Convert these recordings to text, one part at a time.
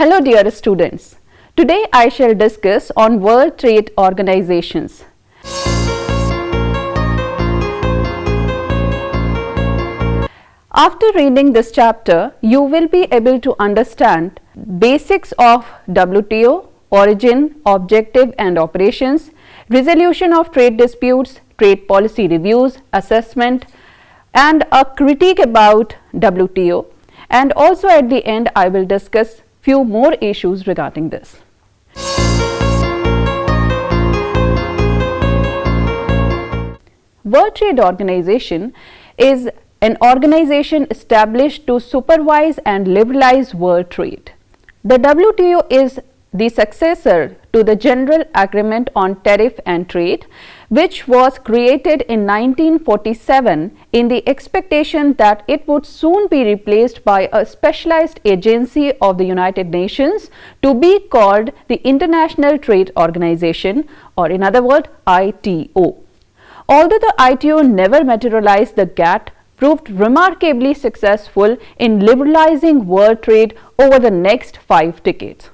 Hello dear students. Today I shall discuss on World Trade Organizations. After reading this chapter, you will be able to understand basics of WTO, origin, objective and operations, resolution of trade disputes, trade policy reviews, assessment and a critique about WTO, and also at the end I will discuss few more issues regarding this. World Trade Organization is an organization established to supervise and liberalize world trade. The WTO is the successor to the General Agreement on Tariff and Trade, which was created in 1947 in the expectation that it would soon be replaced by a specialized agency of the United Nations to be called the International Trade Organization, or in other words ITO. Although the ITO never materialized, the GATT proved remarkably successful in liberalizing world trade over the next 5 decades.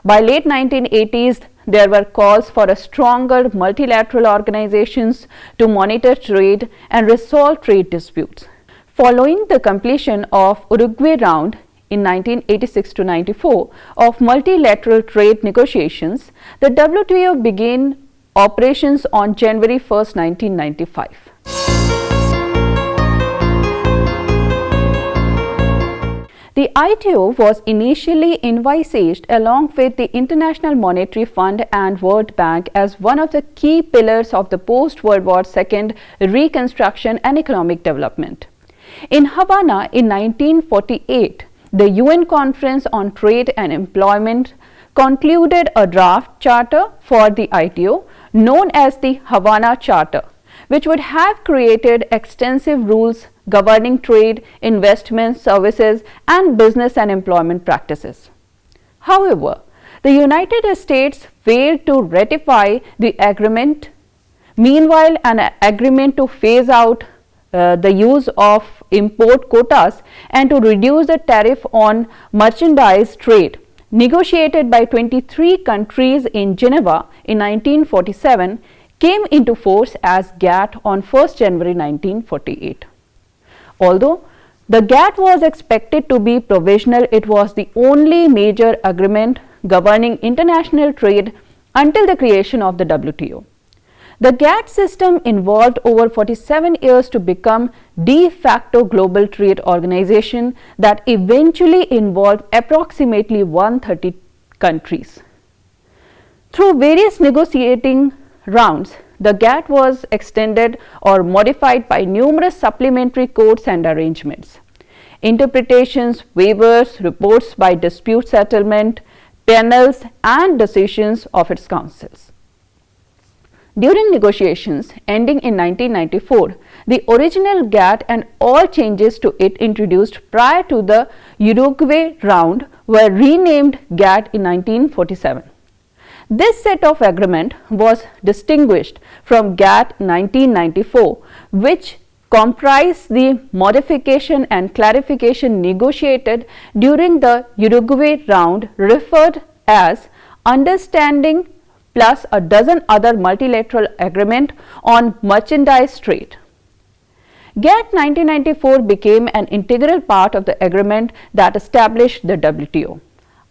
By late 1980s, there were calls for a stronger multilateral organizations to monitor trade and resolve trade disputes. Following the completion of Uruguay round in 1986-94 of multilateral trade negotiations, the WTO began operations on January 1, 1995. The ITO was initially envisaged along with the International Monetary Fund and World Bank as one of the key pillars of the post-World War II reconstruction and economic development. In Havana in 1948, the UN Conference on Trade and Employment concluded a draft charter for the ITO known as the Havana Charter, which would have created extensive rules governing trade, investments, services and business and employment practices. However, the United States failed to ratify the agreement. Meanwhile, an agreement to phase out the use of import quotas and to reduce the tariff on merchandise trade, negotiated by 23 countries in Geneva in 1947, came into force as GATT on 1st January 1948. Although the GATT was expected to be provisional, it was the only major agreement governing international trade until the creation of the WTO. The GATT system involved over 47 years to become de facto global trade organization that eventually involved approximately 130 countries. Through various negotiating rounds, the GATT was extended or modified by numerous supplementary codes and arrangements, interpretations, waivers, reports by dispute settlement, panels and decisions of its councils. During negotiations ending in 1994, the original GATT and all changes to it introduced prior to the Uruguay round were renamed GATT in 1947. This set of agreement was distinguished from GATT 1994, which comprised the modification and clarification negotiated during the Uruguay round, referred as Understanding plus a dozen other multilateral agreement on merchandise trade. GATT 1994 became an integral part of the agreement that established the WTO.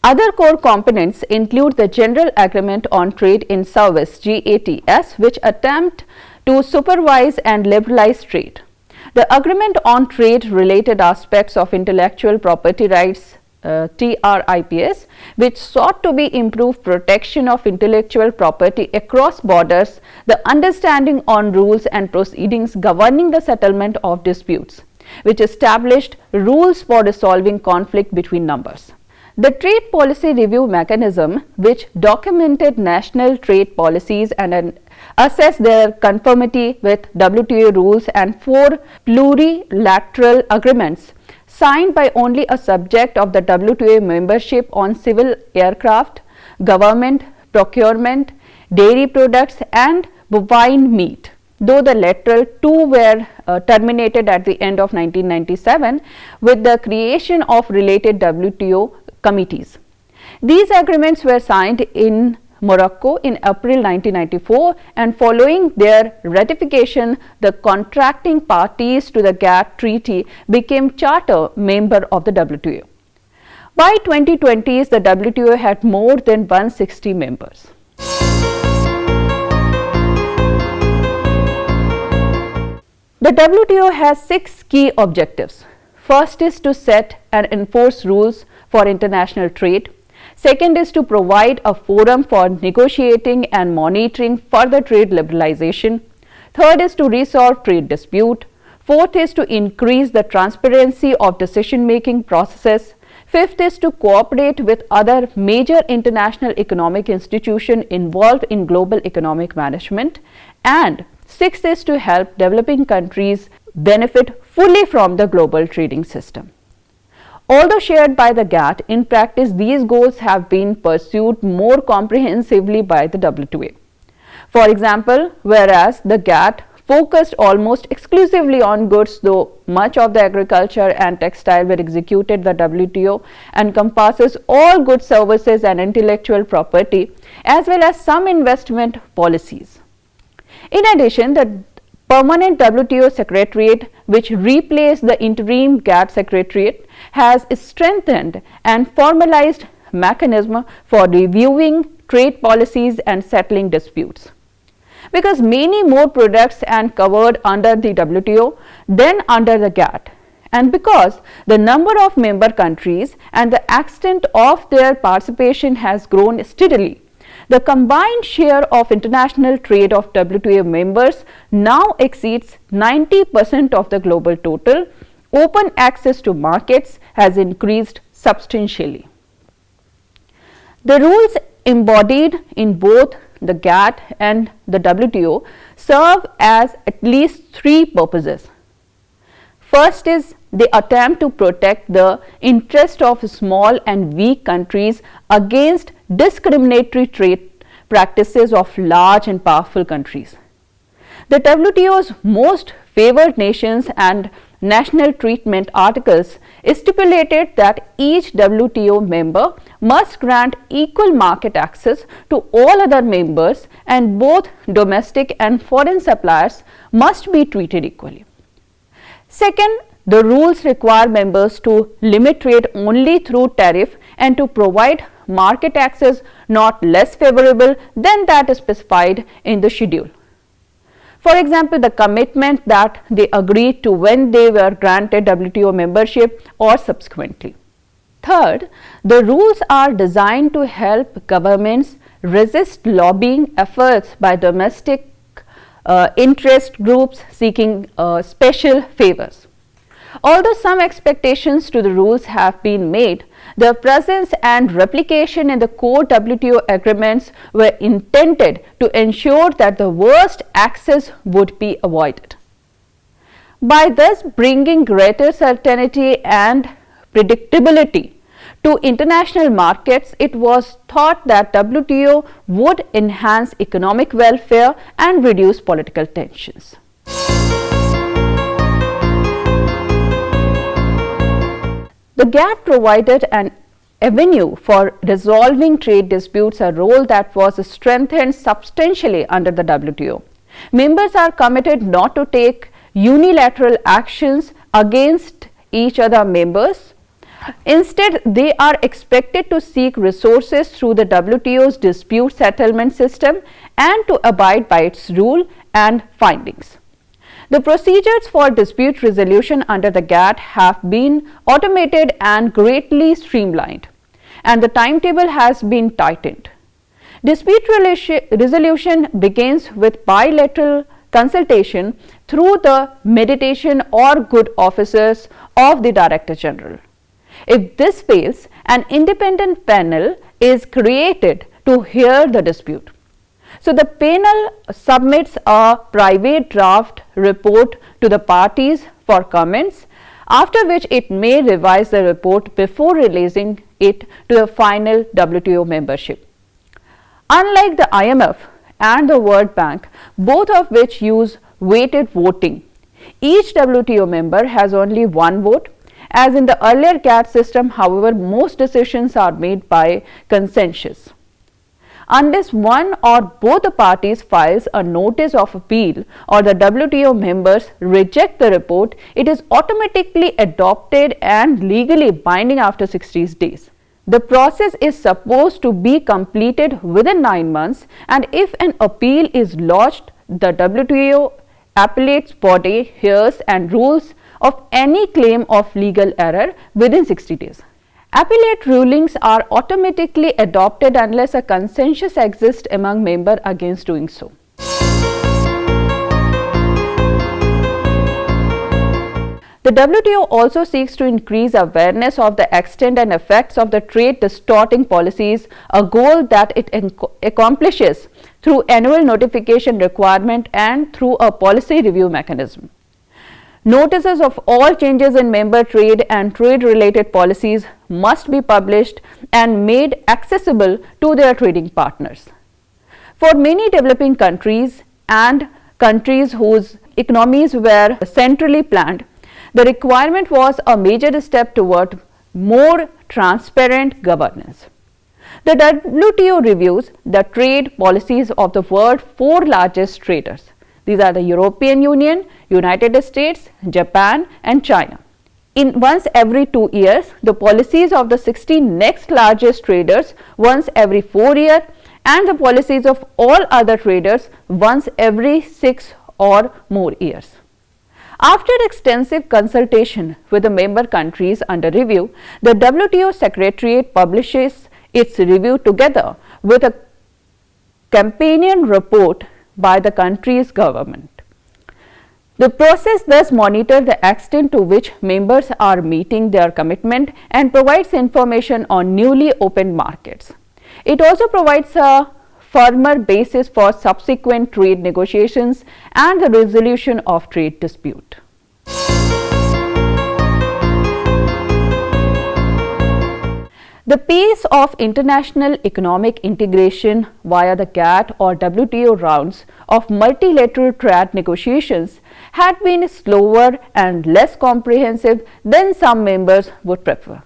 Other core components include the General Agreement on Trade in Service (GATS), which attempt to supervise and liberalize trade. The Agreement on Trade related aspects of intellectual property rights (TRIPS), which sought to be improved protection of intellectual property across borders, the Understanding on Rules and Proceedings governing the settlement of disputes, which established rules for resolving conflict between numbers. The Trade Policy Review Mechanism, which documented national trade policies and assessed their conformity with WTO rules, and 4 plurilateral agreements signed by only a subject of the WTO membership on civil aircraft, government, procurement, dairy products and bovine meat. Though the lateral 2 were terminated at the end of 1997 with the creation of related WTO committees. These agreements were signed in Morocco in April 1994, and following their ratification, the contracting parties to the GATT treaty became charter member of the WTO. By 2020, the WTO had more than 160 members. The WTO has 6 key objectives. First is to set and enforce rules for international trade. Second is to provide a forum for negotiating and monitoring further trade liberalization. Third is to resolve trade dispute. Fourth is to increase the transparency of decision-making processes. Fifth is to cooperate with other major international economic institutions involved in global economic management. And sixth is to help developing countries benefit fully from the global trading system. Although shared by the GATT, in practice these goals have been pursued more comprehensively by the WTO. For example, whereas the GATT focused almost exclusively on goods, though much of the agriculture and textile were executed, the WTO encompasses all goods, services and intellectual property, as well as some investment policies. In addition, the permanent WTO Secretariat, which replaced the interim GATT Secretariat, has strengthened and formalized mechanism for reviewing trade policies and settling disputes. Because many more products are covered under the WTO than under the GATT, and because the number of member countries and the extent of their participation has grown steadily, the combined share of international trade of WTO members now exceeds 90% of the global total. Open access to markets has increased substantially. The rules embodied in both the GATT and the WTO serve as at least 3 purposes. First is the attempt to protect the interest of small and weak countries against discriminatory trade practices of large and powerful countries. The WTO's most favored nations and national treatment articles stipulated that each WTO member must grant equal market access to all other members, and both domestic and foreign suppliers must be treated equally. Second, the rules require members to limit trade only through tariff and to provide market access not less favorable than that specified in the schedule. For example, the commitment that they agreed to when they were granted WTO membership or subsequently. Third, the rules are designed to help governments resist lobbying efforts by domestic interest groups seeking special favors. Although some expectations to the rules have been made, their presence and replication in the core WTO agreements were intended to ensure that the worst access would be avoided. By thus bringing greater certainty and predictability to international markets, it was thought that WTO would enhance economic welfare and reduce political tensions. The GATT provided an avenue for resolving trade disputes, a role that was strengthened substantially under the WTO. Members are committed not to take unilateral actions against each other members. Instead, they are expected to seek resources through the WTO's dispute settlement system and to abide by its rule and findings. The procedures for dispute resolution under the GATT have been automated and greatly streamlined, and the timetable has been tightened. Dispute resolution begins with bilateral consultation through the mediation or good officers of the Director General. If this fails, an independent panel is created to hear the dispute. So, the panel submits a private draft report to the parties for comments, after which it may revise the report before releasing it to the final WTO membership. Unlike the IMF and the World Bank, both of which use weighted voting, each WTO member has only one vote, As in the earlier GATT system, however, most decisions are made by consensus. Unless one or both the parties files a notice of appeal or the WTO members reject the report, it is automatically adopted and legally binding after 60 days. The process is supposed to be completed within 9 months, and if an appeal is lodged, the WTO appellate body hears and rules of any claim of legal error within 60 days. Appellate rulings are automatically adopted unless a consensus exists among members against doing so. The WTO also seeks to increase awareness of the extent and effects of the trade distorting policies, a goal that it accomplishes through annual notification requirement and through a policy review mechanism. Notices of all changes in member trade and trade-related policies must be published and made accessible to their trading partners. For many developing countries and countries whose economies were centrally planned, the requirement was a major step toward more transparent governance. The WTO reviews the trade policies of the world's 4 largest traders. These are the European Union, United States, Japan and China. Once every 2 years, the policies of the 16 next largest traders once every 4 years, and the policies of all other traders once every 6 or more years. After extensive consultation with the member countries under review, the WTO Secretariat publishes its review together with a companion report by the country's government. The process thus monitors the extent to which members are meeting their commitment and provides information on newly opened markets. It also provides a firmer basis for subsequent trade negotiations and the resolution of trade dispute. The pace of international economic integration via the GATT or WTO rounds of multilateral trade negotiations had been slower and less comprehensive than some members would prefer.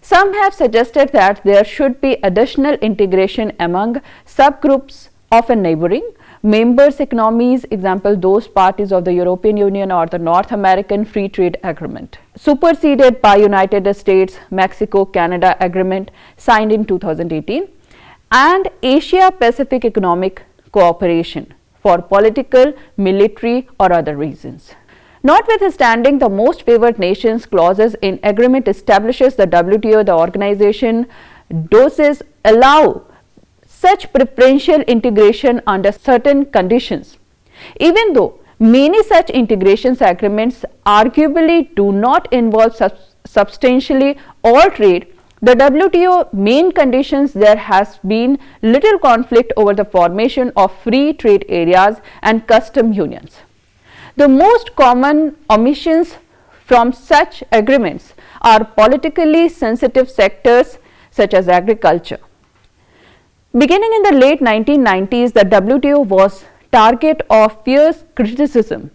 Some have suggested that there should be additional integration among subgroups of a neighboring members' economies, example those parties of the European Union or the North American Free Trade Agreement, superseded by United States, Mexico, Canada Agreement signed in 2018, and Asia Pacific Economic Cooperation for political, military or other reasons. Notwithstanding the most favored nations clauses in agreement establishes the WTO, the organization does allow such preferential integration under certain conditions. Even though many such integrations agreements arguably do not involve substantially all trade, the WTO main conditions there has been little conflict over the formation of free trade areas and custom unions. The most common omissions from such agreements are politically sensitive sectors such as agriculture. Beginning in the late 1990s, the WTO was target of fierce criticism.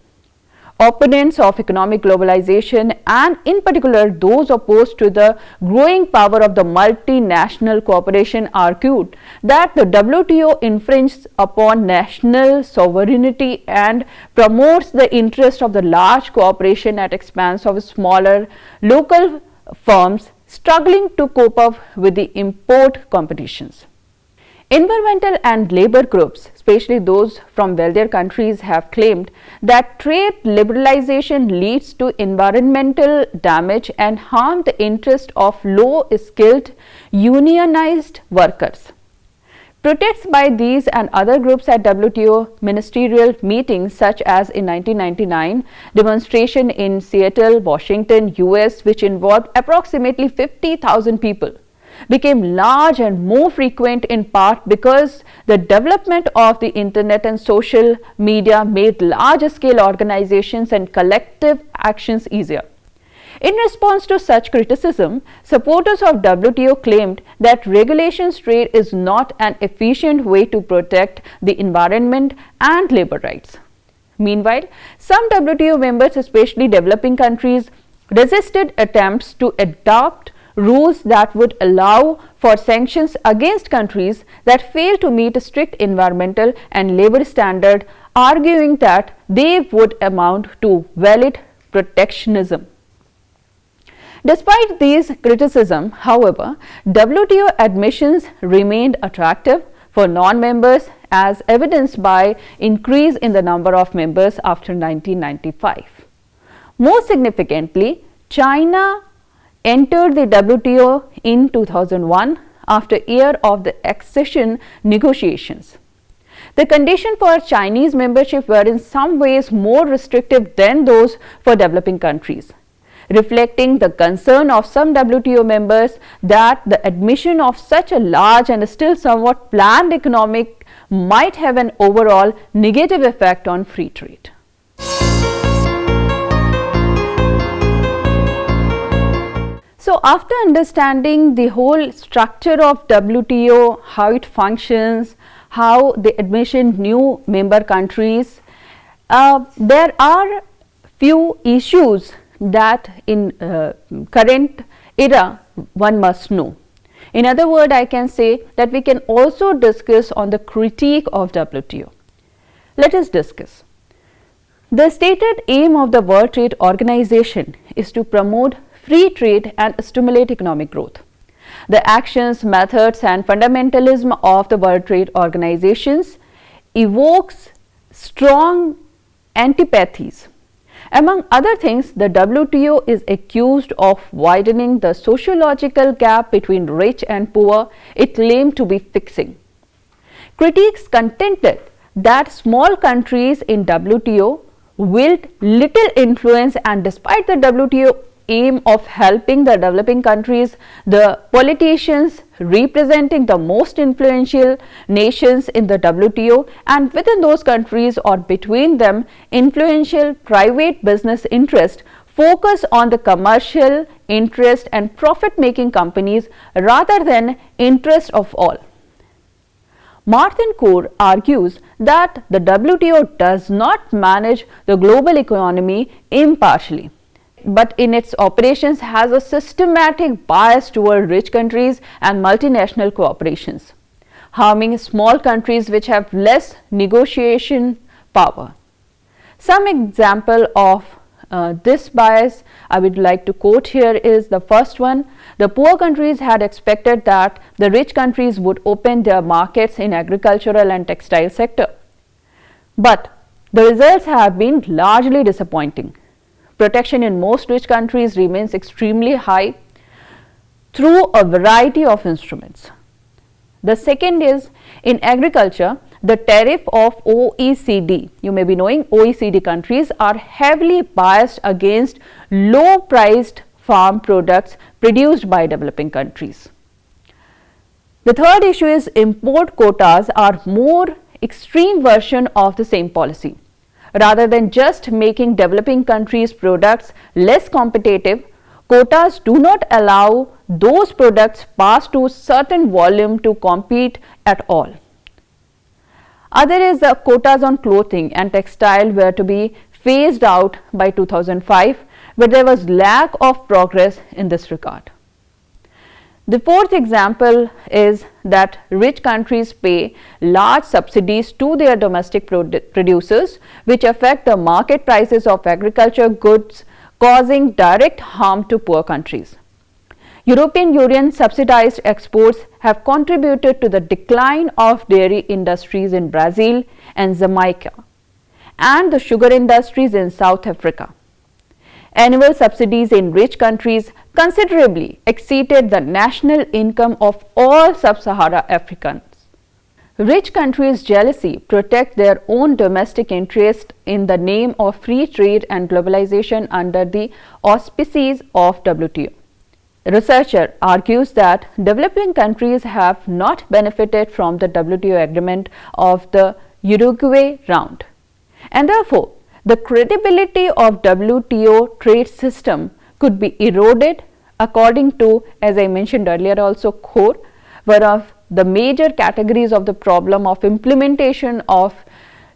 Opponents of economic globalization and in particular those opposed to the growing power of the multinational corporation argued that the WTO infringes upon national sovereignty and promotes the interest of the large corporation at expense of smaller local firms struggling to cope up with the import competitions. Environmental and labor groups, especially those from wealthier countries, have claimed that trade liberalization leads to environmental damage and harm the interest of low-skilled unionized workers. Protests by these and other groups at WTO ministerial meetings such as in 1999 demonstration in Seattle, Washington, US, which involved approximately 50,000 people, became large and more frequent in part because the development of the internet and social media made large-scale organizations and collective actions easier. In response to such criticism, supporters of WTO claimed that regulations trade is not an efficient way to protect the environment and labor rights. Meanwhile, some WTO members, especially developing countries, resisted attempts to adopt rules that would allow for sanctions against countries that fail to meet strict environmental and labor standards, arguing that they would amount to valid protectionism. Despite these criticisms, however, WTO admissions remained attractive for non-members, as evidenced by increase in the number of members after 1995. Most significantly, China entered the WTO in 2001 after a year of the accession negotiations. The conditions for Chinese membership were in some ways more restrictive than those for developing countries, reflecting the concern of some WTO members that the admission of such a large and still somewhat planned economic might have an overall negative effect on free trade. So, after understanding the whole structure of WTO, how it functions, how they admission new member countries, there are few issues that in current era one must know. In other words, I can say that we can also discuss on the critique of WTO. Let us discuss. The stated aim of the World Trade Organization is to promote free trade and stimulate economic growth. The actions, methods and fundamentalism of the World Trade Organizations evokes strong antipathies. Among other things, the WTO is accused of widening the sociological gap between rich and poor it claimed to be fixing. Critics contended that small countries in WTO wield little influence, and despite the WTO aim of helping the developing countries, the politicians representing the most influential nations in the WTO and within those countries or between them, influential private business interests focus on the commercial interest and profit-making companies rather than interest of all. Martin Coor argues that the WTO does not manage the global economy impartially, but in its operations has a systematic bias toward rich countries and multinational corporations, harming small countries which have less negotiation power. Some example of this bias I would like to quote here is the first one. The poor countries had expected that the rich countries would open their markets in agricultural and textile sector, but the results have been largely disappointing. Protection in most rich countries remains extremely high through a variety of instruments. The second is in agriculture, the tariff of OECD, you may be knowing OECD countries are heavily biased against low priced farm products produced by developing countries. The third issue is import quotas are more extreme version of the same policy. Rather than just making developing countries' products less competitive, quotas do not allow those products past to certain volume to compete at all. Other is the quotas on clothing and textile were to be phased out by 2005, but there was lack of progress in this regard. The fourth example is that rich countries pay large subsidies to their domestic producers, which affect the market prices of agriculture goods, causing direct harm to poor countries. European Union subsidized exports have contributed to the decline of dairy industries in Brazil and Jamaica and the sugar industries in South Africa. Annual subsidies in rich countries considerably exceeded the national income of all sub-Sahara Africans. Rich countries' jealousy protect their own domestic interest in the name of free trade and globalization under the auspices of WTO. Researcher argues that developing countries have not benefited from the WTO agreement of the Uruguay round, and therefore the credibility of WTO trade system could be eroded, according to, as I mentioned earlier also, Coor, whereof the major categories of the problem of implementation of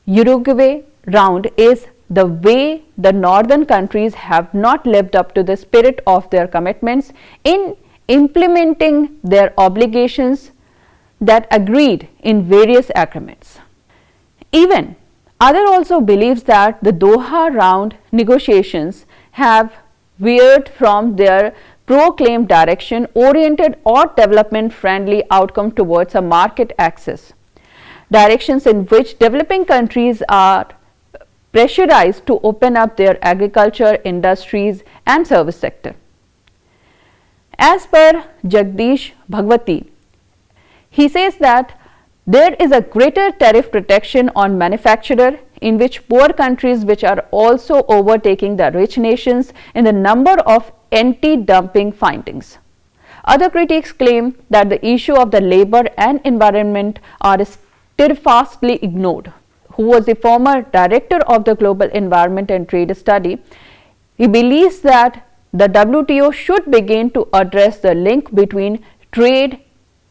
Uruguay round is the way the northern countries have not lived up to the spirit of their commitments in implementing their obligations that agreed in various agreements. Even other also believes that the Doha round negotiations have veered from their proclaimed direction oriented or development friendly outcome towards a market access, directions in which developing countries are pressurized to open up their agriculture, industries and service sector. As per Jagdish Bhagwati, he says that there is a greater tariff protection on manufacturer in which poor countries which are also overtaking the rich nations in the number of anti-dumping findings. Other critics claim that the issue of the labor and environment are steadfastly ignored. Who was the former director of the Global Environment and Trade Study, he believes that the WTO should begin to address the link between trade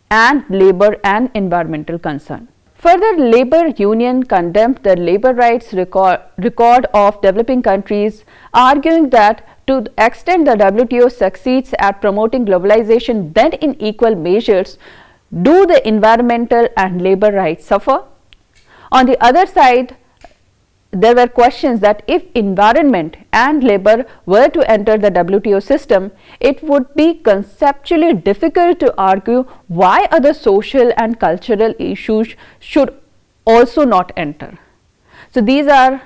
and labor and environmental concern. Further, labor union condemned the labor rights record of developing countries, arguing that to the extent the WTO succeeds at promoting globalization, then in equal measures do the environmental and labor rights suffer. On the other side, there were questions that if environment and labor were to enter the WTO system, it would be conceptually difficult to argue why other social and cultural issues should also not enter. So there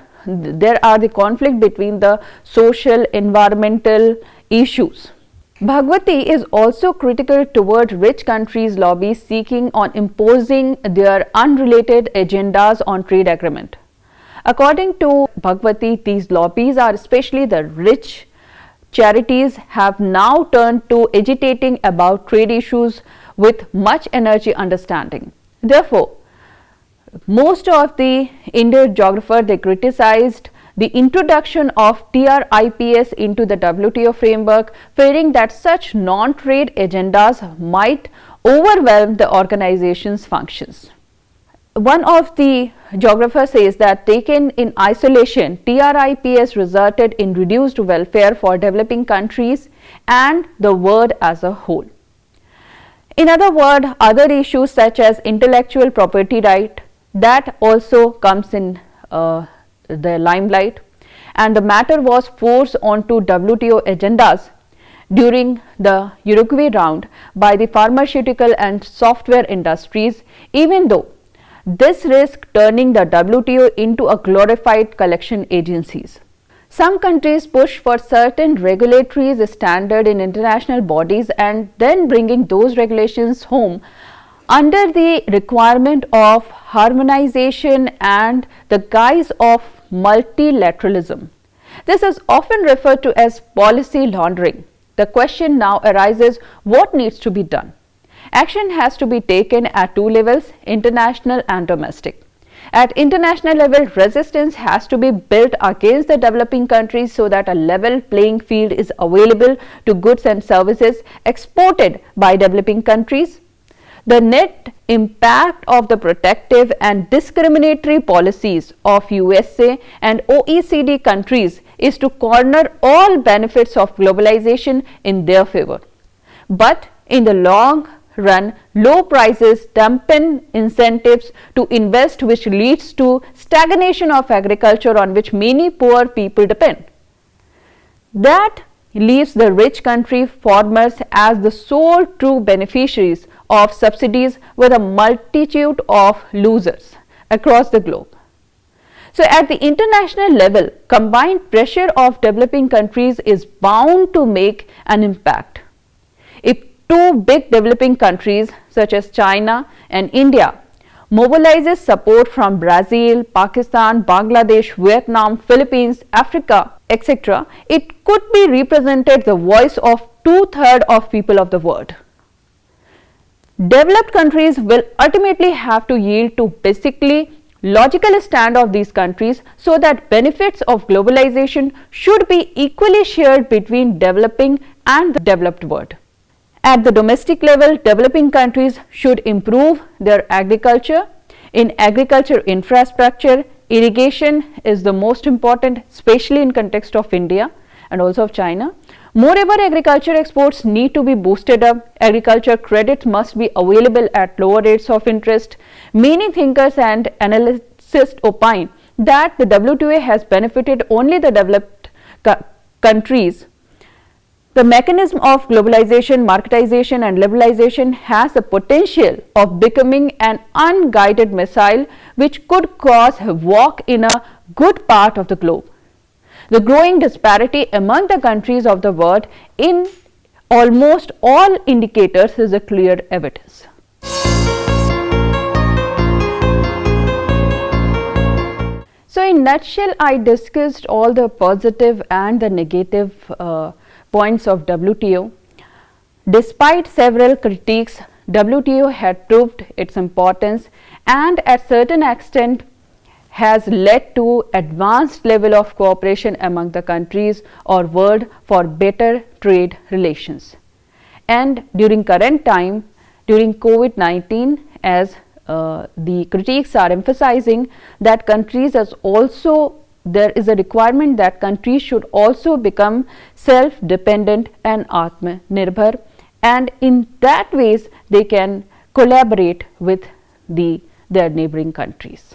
are the conflict between the social environmental issues. Bhagwati is also critical toward rich countries' lobbies seeking on imposing their unrelated agendas on trade agreement. According to Bhagwati, these lobbies are especially the rich charities have now turned to agitating about trade issues with much energy understanding. Therefore, most of the Indian geographers, they criticized the introduction of TRIPS into the WTO framework, fearing that such non-trade agendas might overwhelm the organization's functions. One of the geographers says that taken in isolation, TRIPS resulted in reduced welfare for developing countries and the world as a whole. In other words, other issues such as intellectual property right, that also comes in the limelight, and the matter was forced onto WTO agendas during the Uruguay round by the pharmaceutical and software industries, even though this risked turning the WTO into a glorified collection agencies. Some countries push for certain regulatory standards in international bodies and then bringing those regulations home under the requirement of harmonization and the guise of multilateralism. This is often referred to as policy laundering. The question now arises, what needs to be done? Action has to be taken at two levels, international and domestic. At international level, resistance has to be built against the developing countries so that a level playing field is available to goods and services exported by developing countries. The net impact of the protective and discriminatory policies of USA and OECD countries is to corner all benefits of globalization in their favor. But in the long run, low prices dampen incentives to invest, which leads to stagnation of agriculture on which many poor people depend. That leaves the rich country farmers as the sole true beneficiaries of subsidies, with a multitude of losers across the globe. So at the international level, combined pressure of developing countries is bound to make an impact. If two big developing countries such as China and India mobilizes support from Brazil, Pakistan, Bangladesh, Vietnam, Philippines, Africa, etc., it could be represented the voice of 2/3 of people of the world. Developed countries will ultimately have to yield to basically logical stand of these countries so that benefits of globalization should be equally shared between developing and the developed world. At the domestic level, developing countries should improve their agriculture, in agriculture infrastructure, Irrigation is the most important, especially in context of India and also of China. Moreover, agriculture exports need to be boosted up. Agriculture credits must be available at lower rates of interest. Many thinkers and analysts opine that the WTO has benefited only the developed countries. The mechanism of globalization, marketization and liberalization has the potential of becoming an unguided missile which could cause havoc in a good part of the globe. The growing disparity among the countries of the world in almost all indicators is a clear evidence. So in nutshell, I discussed all the positive and the negative points of WTO. Despite several critiques, WTO had proved its importance and at certain extent has led to advanced level of cooperation among the countries or world for better trade relations. And during current time, during COVID-19, as the critiques are emphasizing that countries as also there is a requirement that countries should also become self-dependent and Atmanirbhar, and in that ways they can collaborate with their neighboring countries.